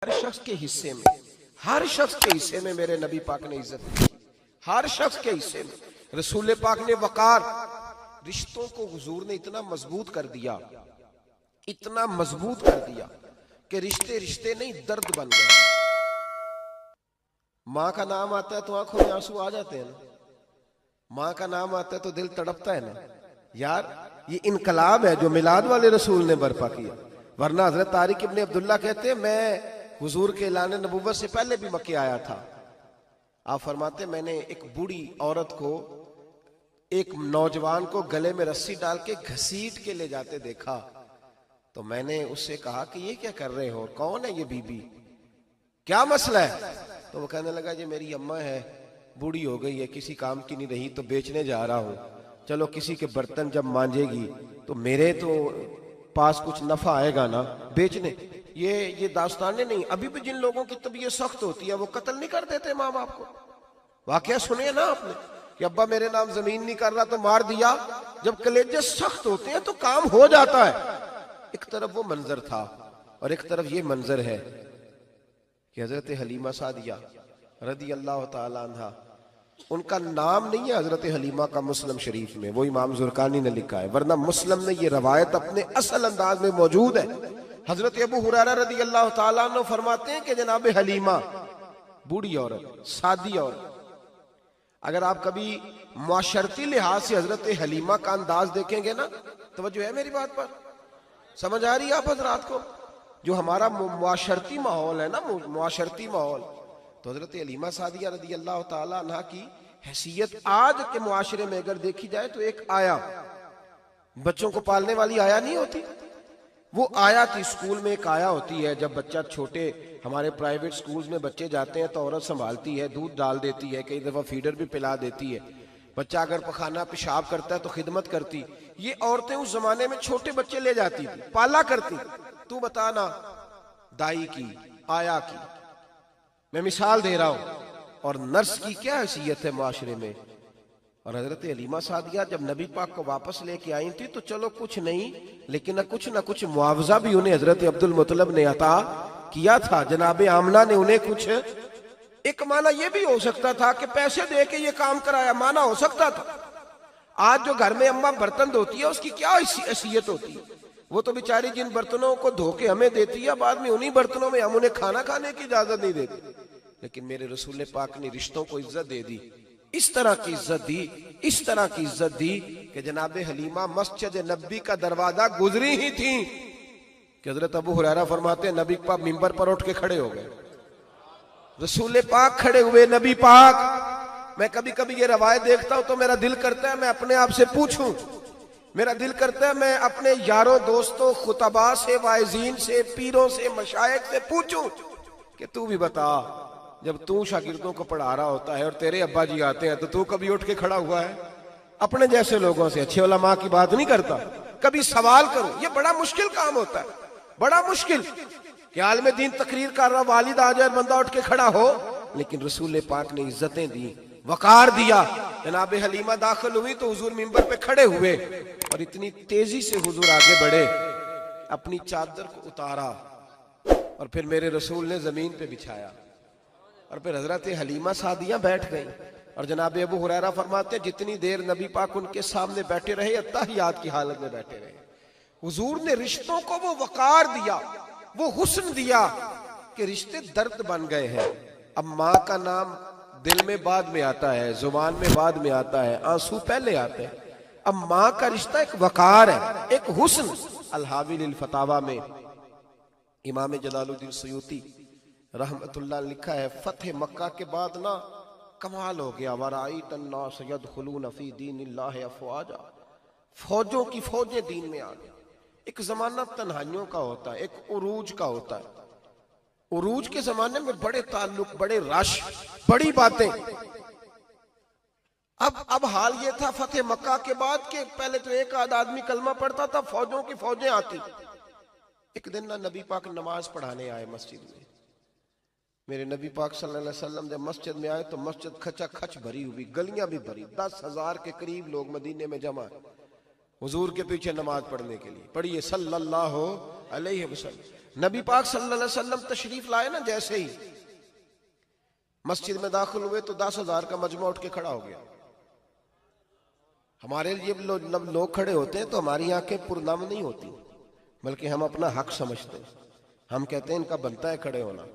हर शख्स के हिस्से में, हर शख्स के हिस्से में मेरे नबी पाक ने इज्जत की। हर शख्स के हिस्से में रसूल पाक ने वकार, रिश्तों को हुजूर ने इतना मजबूत कर दिया, इतना मजबूत कर दिया कि रिश्ते रिश्ते नहीं दर्द बन गए। माँ का नाम आता है तो आंखों में आंसू आ जाते हैं ना, माँ का नाम आता है तो दिल तड़पता है ना यार। ये इनकलाब है जो मिलाद वाले रसूल ने बर्पा किया। वरना हजरत तारिक इब्ने अब्दुल्ला कहते हैं मैं हुजूर के ऐलान नबूवत से पहले भी मक्के आया था। आप फरमाते मैंने एक बूढ़ी औरत को, एक नौजवान को गले में रस्सी डाल के घसीट के ले जाते देखा, तो मैंने उससे कहा कि ये क्या कर रहे हो, कौन है ये बीबी, क्या मसला है? तो वो कहने लगा जी मेरी अम्मा है, बूढ़ी हो गई है, किसी काम की नहीं रही, तो बेचने जा रहा हूं। चलो किसी के बर्तन जब मांजेगी तो मेरे तो पास कुछ नफा आएगा ना बेचने। ये दास्तानें नहीं। अभी भी जिन लोगों की तबीयत सख्त होती है वो कत्ल नहीं कर देते माँ बाप को। वाकया सुने ना आपने कि अब्बा मेरे नाम जमीन नहीं कर रहा तो मार दिया। जब कलेजे सख्त होते हैं तो काम हो जाता है। एक तरफ वो मंजर था और एक तरफ ये मंजर है कि हजरत हलीमा सादिया रदी अल्लाह ताला अन्हा, उनका नाम नहीं है हजरत हलीमा का मुस्लिम शरीफ में, वो इमाम जुरकानी ने लिखा है, वरना मुस्लिम में ये रवायत अपने असल अंदाज में मौजूद है। हजरत अबू हुरैरा रदी अल्लाह ताला अन्हु फरमाते हैं कि जनाब हलीमा बूढ़ी औरत, सादी औरत। अगर आप कभी मुआशरती लिहाज से हजरत हलीमा का अंदाज देखेंगे ना, तवज्जो है मेरी बात पर, समझ आ रही है आप हजरात को? जो हमारा मुआशरती माहौल है ना, मुआशरती माहौल, तो हजरत हलीमा सादिया रदी अल्लाह ताला अन्हा की हैसियत आज के मुआशरे में अगर देखी जाए तो एक आया, बच्चों को पालने वाली आया नहीं होती, वो आया थी। स्कूल में एक आया होती है, जब बच्चा छोटे हमारे प्राइवेट स्कूल्स में बच्चे जाते हैं तो औरत संभालती है, दूध डाल देती है, कई दफा फीडर भी पिला देती है। बच्चा अगर पखाना पेशाब करता है तो खिदमत करती। ये औरतें उस जमाने में छोटे बच्चे ले जाती थी, पाला करती। तू बताना दाई की, आया की, मैं मिसाल दे रहा हूं, और नर्स की क्या हैसियत है माशरे में। और हजरत हलीमा सादिया जब नबी पाक को वापस लेके आई थी तो चलो कुछ नहीं, लेकिन कुछ ना कुछ मुआवजा भी उन्हें हजरत अब्दुल मुत्तलिब ने अता किया था। जनाब आमना ने उन्हें कुछ, एक माना यह भी हो सकता था कि पैसे दे के ये काम कराया, माना हो सकता था। आज जो घर में अम्मा बर्तन धोती है उसकी क्या हैसियत होती है? वो तो बेचारी जिन बर्तनों को धो के हमें देती है, बाद में उन्हीं बर्तनों में हम उन्हें खाना खाने की इजाजत नहीं देते। लेकिन मेरे रसूल पाक ने रिश्तों को इज्जत दे दी, इस तरह की इज्जत दी, इस तरह की इज्जत दी कि जनाब हलीमा मस्जिद नबी का दरवाजा गुजरी ही थी कि हजरत अबू हुरैरा फरमाते हैं नबी पाक मिंबर पर उठ के खड़े हो गए। रसूल पाक खड़े हुए, नबी पाक। मैं कभी कभी ये रवायत देखता हूं तो मेरा दिल करता है मैं अपने आप से पूछूं, मेरा दिल करता है मैं अपने यारों दोस्तों खुतबा से, वाइजीन से, पीरों से, मशाइख से पूछूं कि तू भी बता, जब तू शागिर्दों को पढ़ा रहा होता है और तेरे अब्बा जी आते हैं तो तू कभी उठ के खड़ा हुआ है? अपने जैसे लोगों से, अच्छे उलमा की बात नहीं करता, कभी सवाल करो। ये बड़ा मुश्किल काम होता है, बड़ा मुश्किल कि आलिम दीन तकरीर कर रहा, वालिद आ जाए, बंदा उठ के खड़ा हो। लेकिन रसूल पाक ने इज्जतें दी, वकार दिया। जनाब हलीमा दाखिल हुई तो हुजूर मिंबर पे खड़े हुए और इतनी तेजी से हुजूर आगे बढ़े, अपनी चादर को उतारा और फिर मेरे रसूल ने जमीन पे बिछाया और फिर हजरत हलीमा सादिया बैठ गई। और जनाब अबू हुरैरा फरमाते जितनी देर नबी पाक उनके सामने बैठे रहे, अत्तहियात की हालत में बैठे रहे। हुजूर ने रिश्तों को वो वकार दिया, वो हुस्न दिया कि रिश्ते दर्द बन गए हैं। अब माँ का नाम दिल में बाद में आता है, जुबान में बाद में आता है, आंसू पहले आते हैं। अब माँ का रिश्ता एक वकार है, एक हुस्न। अल-हावी लिल फतावा में इमाम जलालुद्दीन सयूती रहमतुल्लाह लिखा है, फतेह मक्का के बाद ना कमाल हो गया, वराईत अन्नास यदखुलून फी दीनिल्लाहि अफवाजा, फौजों की फौजें दीन में आ गई। एक जमाना तन्हाइयों का होता है, एक उरूज का होता है। उरूज के जमाने में बड़े ताल्लुक, बड़े रश, बड़ी बातें। अब हाल ये था फतेह मक्का के बाद के पहले तो एक आध आदमी कलमा पढ़ता था, फौजों की फौजें आती। एक दिन ना नबी पाक नमाज पढ़ाने आए मस्जिद में। मेरे नबी पाक सल्लल्लाहु अलैहि वसल्लम जब मस्जिद में आए तो मस्जिद खचा खच भरी हुई, गलियां भी भरी, 10,000 के करीब लोग मदीने में जमा है। हुजूर के पीछे नमाज पढ़ने के लिए। पढ़िए सल्लल्लाहु अलैहि वसल्लम। नबी पाक सल्लल्लाहु अलैहि वसल्लम तशरीफ लाए ना, जैसे ही मस्जिद में दाखिल हुए तो 10,000 का मजमा उठ के खड़ा हो गया। हमारे लिए लोग खड़े होते हैं तो हमारी आंखें पुरनम नहीं होती, बल्कि हम अपना हक समझते हैं। हम कहते हैं इनका बनता है खड़े होना।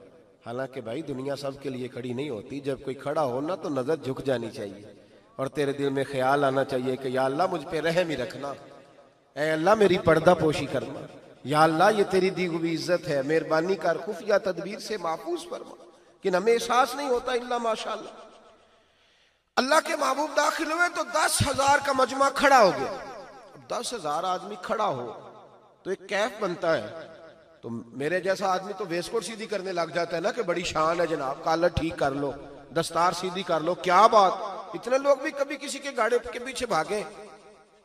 हालांकि भाई दुनिया सब के लिए खड़ी नहीं होती। जब कोई खड़ा हो ना तो नजर झुक जानी चाहिए और तेरे दिल में ख्याल आना चाहिए कि या अल्लाह मुझ पे रहम ही रखना, ऐ अल्लाह मेरी पर्दा पोशी करना, या अल्लाह ये तेरी दी हुई इज्जत है, मेहरबानी कर, खुफिया तदबीर से महफूज फरमा। कि हमें एहसास नहीं होता इल्ला माशाअल्लाह। अल्लाह के महबूब दाखिल हुए तो 10,000 का मजमा खड़ा हो गया। 10,000 आदमी खड़ा हो तो एक कैफ बनता है। तो मेरे जैसा आदमी तो वेस्टकोट सीधी करने लग जाता है ना कि बड़ी शान है जनाब, कॉलर ठीक कर लो, दस्तार सीधी कर लो, क्या बात। इतने लोग भी कभी किसी के गाड़े के पीछे भागे।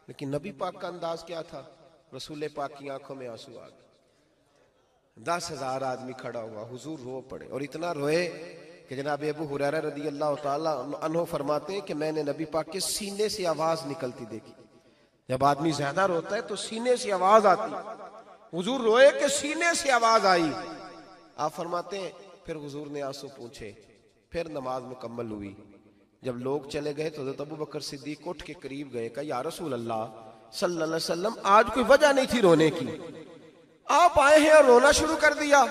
लेकिन नबी पाक का अंदाज क्या था? रसूल पाक की आंखों में आंसू आ गए। 10,000 आदमी खड़ा हुआ, हुजूर रो पड़े और इतना रोए कि जनाब अबू हुरैरा रदी अल्लाह ताला अन्हु फरमाते हैं कि मैंने नबी पाक के सीने से आवाज निकलती देखी। जब आदमी ज्यादा रोता है तो सीने से आवाज आती। हुजूर रोए कि सीने से आवाज आई। आप फरमाते हैं फिर हुजूर ने आंसू पूछे, फिर नमाज मुकम्मल हुई। जब लोग चले गए तो हज़रत अबू बकर सिद्दीक उठ के करीब गए, कहा या रसूल अल्लाह सल्लल्लाहु अलैहि वसल्लम, आज कोई वजह नहीं थी रोने की, आप आए हैं और रोना शुरू कर दिया।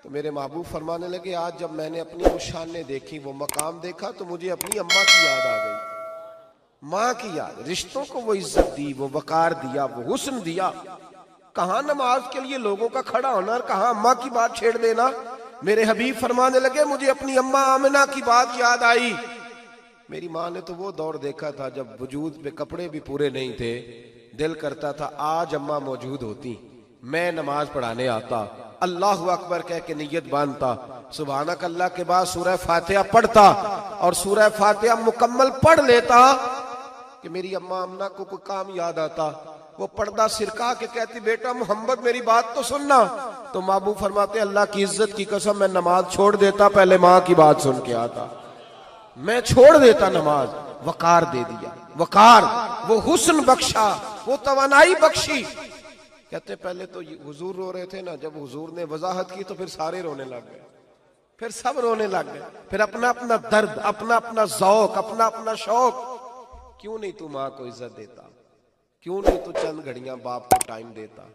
तो मेरे महबूब फरमाने लगे, आज जब मैंने अपनी वो शानें देखी, वो मकाम देखा, तो मुझे अपनी अम्मा की याद आ गई। माँ की याद, रिश्तों को वो इज्जत दी, वो वकार दिया, वो हुस्न दिया। कहाँ नमाज के लिए लोगों का खड़ा होना और कहाँ अम्मा की बात छेड़ देना। मेरे हबीब फरमाने लगे, मुझे अपनी अम्मा आमिना की बात याद आई। मेरी माँ ने तो वो दौर देखा था जब वजूद पे कपड़े भी पूरे नहीं थे, दिल करता था आज अम्मा मौजूद होती, मैं नमाज पढ़ाने आता, अल्लाहु अकबर कह के नियत बांधता, सुभानक अल्लाह के बाद सूरह फातिहा पढ़ता और सूरह फातिहा मुकम्मल पढ़ लेता कि मेरी अम्मा अम्ना को कोई काम याद आता। वो पर्दा सिरका के कहती, बेटा मोहम्मद मेरी बात तो सुनना। तो महबूब फरमाते, अल्लाह की इज्जत की कसम मैं नमाज छोड़ देता, पहले माँ की बात सुन के आता। मैं छोड़ देता नमाज। वकार दे दिया, वकार, वो हुस्न बख्शा, वो तवानाई बख्शी। कहते पहले तो हुजूर रो रहे थे ना, जब हुजूर ने वजाहत की तो फिर सारे रोने लग गए, फिर सब रोने लग गए। फिर अपना अपना दर्द, अपना अपना ज़ौक, अपना अपना शौक। क्यों नहीं तू माँ को इज्जत देता? क्यों नहीं तू चंद घड़ियां बाप को टाइम देता?